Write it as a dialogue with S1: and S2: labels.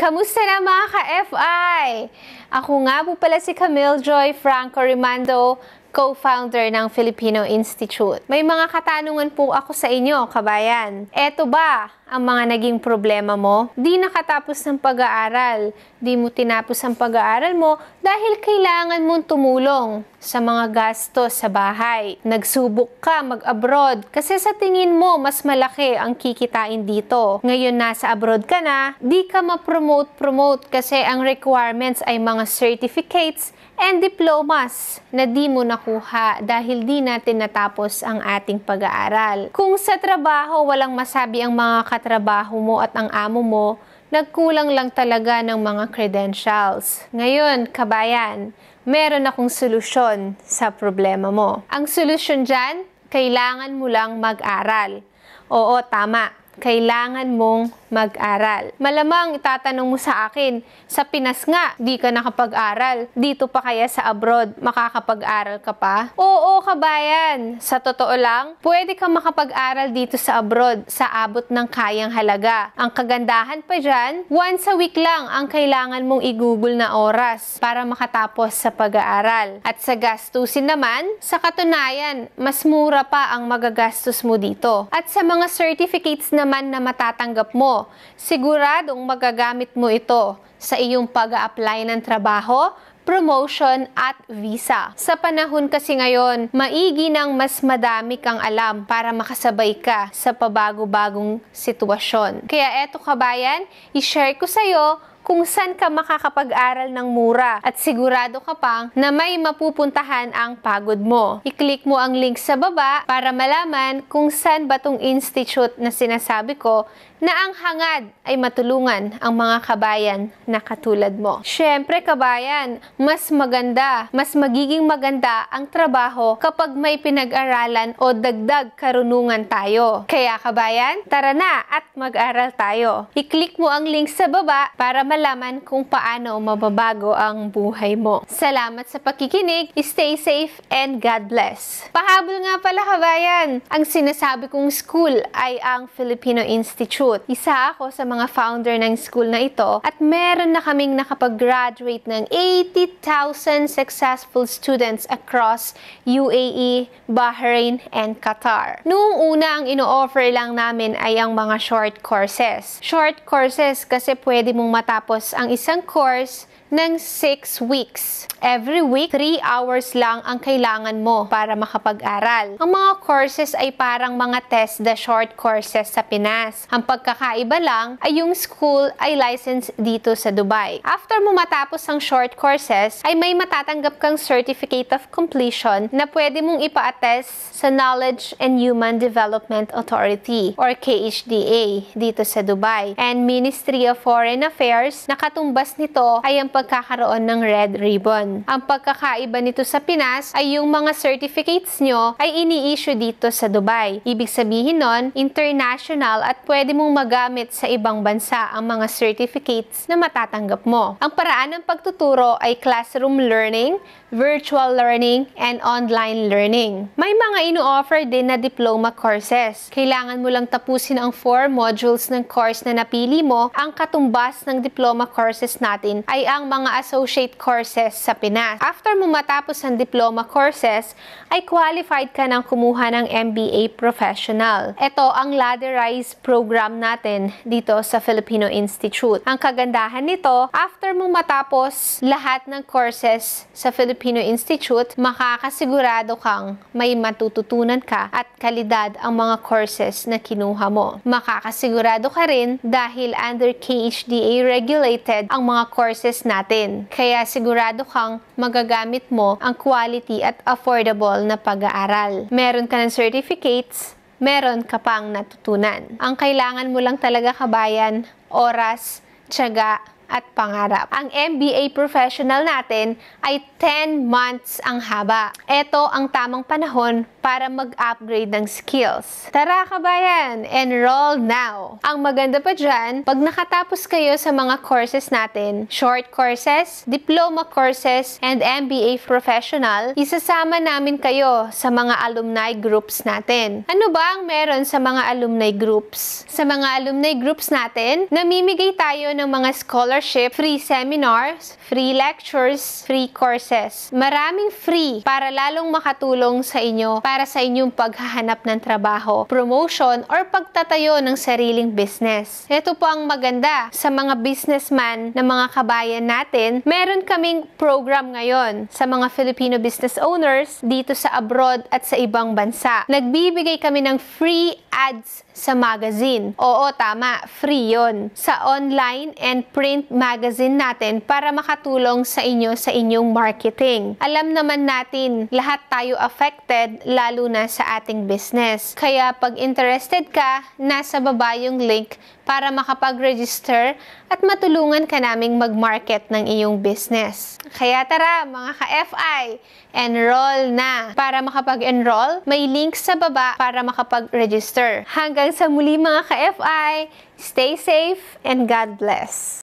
S1: Kamusta na mga ka-FI? Ako nga po pala si Camille Joy Franco Rimando, co-founder ng Filipino Institute. May mga katanungan po ako sa inyo, kabayan. Eto ba ang mga naging problema mo? Di nakatapos ng pag-aaral. Di mo tinapos ang pag-aaral mo dahil kailangan mong tumulong sa mga gastos sa bahay. Nagsubok ka mag-abroad kasi sa tingin mo mas malaki ang kikitain dito. Ngayon nasa abroad ka na, di ka ma-promote kasi ang requirements ay mga certificates and diplomas na di mo nakuha dahil di natin natapos ang ating pag-aaral. Kung sa trabaho walang masabi ang mga katrabaho mo at ang amo mo, nagkulang lang talaga ng mga credentials. Ngayon, kabayan, meron akong solusyon sa problema mo. Ang solusyon dyan, kailangan mo lang mag-aral. Oo, tama. Kailangan mong mag-aral. Malamang itatanong mo sa akin, sa Pinas nga, di ka nakapag-aral. Dito pa kaya sa abroad, makakapag-aral ka pa? Oo, kabayan. Sa totoo lang, pwede kang makapag-aral dito sa abroad sa abot ng kayang halaga. Ang kagandahan pa dyan, once a week lang ang kailangan mong i-google na oras para makatapos sa pag-aaral. At sa gastusin naman, sa katunayan, mas mura pa ang magagastos mo dito. At sa mga certificates naman na matatanggap mo, siguradong magagamit mo ito sa iyong pag-a-apply ng trabaho, promotion at visa. Sa panahon kasi ngayon, maigi nang mas madami kang alam para makasabay ka sa pabago-bagong sitwasyon. Kaya eto kabayan, i-share ko sa'yo kung saan ka makakapag-aral ng mura at sigurado ka pang na may mapupuntahan ang pagod mo. I-click mo ang link sa baba para malaman kung saan ba tong institute na sinasabi ko na ang hangad ay matulungan ang mga kabayan na katulad mo. Syempre kabayan, mas magiging maganda ang trabaho kapag may pinag-aralan o dagdag karunungan tayo. Kaya kabayan, tara na at mag-aral tayo. I-click mo ang link sa baba para malaman kung paano mababago ang buhay mo. Salamat sa pakikinig, stay safe and God bless. Pahabol nga pala kabayan, ang sinasabi kong school ay ang Filipino Institute. Isa ako sa mga founder ng school na ito at meron na kaming nakapag-graduate ng 80,000 successful students across UAE, Bahrain, and Qatar. Noong una, ang ino-offer lang namin ay ang mga short courses. Short courses kasi pwede mong matapos ang isang course ng 6 weeks. Every week, 3 hours lang ang kailangan mo para makapag-aral. Ang mga courses ay parang mga TESDA short courses sa Pinas. Ang pagkakaiba lang ay yung school ay licensed dito sa Dubai. After mo matapos ang short courses, ay may matatanggap kang Certificate of Completion na pwede mong ipa-attest sa Knowledge and Human Development Authority or KHDA dito sa Dubai. And Ministry of Foreign Affairs, na katumbas nito ay ang pagkakaroon ng red ribbon. Ang pagkakaiba nito sa Pinas ay yung mga certificates nyo ay ini-issue dito sa Dubai. Ibig sabihin nun, international at pwede mong magamit sa ibang bansa ang mga certificates na matatanggap mo. Ang paraan ng pagtuturo ay classroom learning, virtual learning, and online learning. May mga ino-offer din na diploma courses. Kailangan mo lang tapusin ang 4 modules ng course na napili mo. Ang katumbas ng diploma courses natin ay ang mga associate courses sa Pinas. After mo matapos ang diploma courses, ay qualified ka ng kumuha ng MBA Professional. Ito ang ladderized program natin dito sa Filipino Institute. Ang kagandahan nito, after mo matapos lahat ng courses sa Filipino Institute, makakasigurado kang may matututunan ka at kalidad ang mga courses na kinuha mo. Makakasigurado ka rin dahil under KHDA regulated ang mga courses natin. Kaya sigurado kang magagamit mo ang quality at affordable na pag-aaral. Meron ka ng certificates, meron ka pang natutunan. Ang kailangan mo lang talaga kabayan, oras, tiyaga, at pangarap. Ang MBA Professional natin ay 10 months ang haba. Ito ang tamang panahon para mag-upgrade ng skills. Tara kabayan, enroll now! Ang maganda pa dyan, pag nakatapos kayo sa mga courses natin, short courses, diploma courses, and MBA Professional, isasama namin kayo sa mga alumni groups natin. Ano ba ang meron sa mga alumni groups? Sa mga alumni groups natin, namimigay tayo ng mga scholarships scholarship, free seminars, free lectures, free courses. Maraming free para lalong makatulong sa inyo para sa inyong paghahanap ng trabaho, promotion, or pagtatayo ng sariling business. Ito po ang maganda sa mga businessman na mga kabayan natin. Meron kaming program ngayon sa mga Filipino business owners dito sa abroad at sa ibang bansa. Nagbibigay kami ng free ads sa magazine. Oo, tama, free yon. Sa online and print magazine natin para makatulong sa inyo sa inyong marketing. Alam naman natin, lahat tayo affected, lalo na sa ating business. Kaya pag interested ka, nasa baba yung link para makapag-register at matulungan ka naming mag-market ng iyong business. Kaya tara mga ka-FI, enroll na! Para makapag-enroll, may link sa baba para makapag-register. Hanggang sa muli mga ka-FI, stay safe and God bless!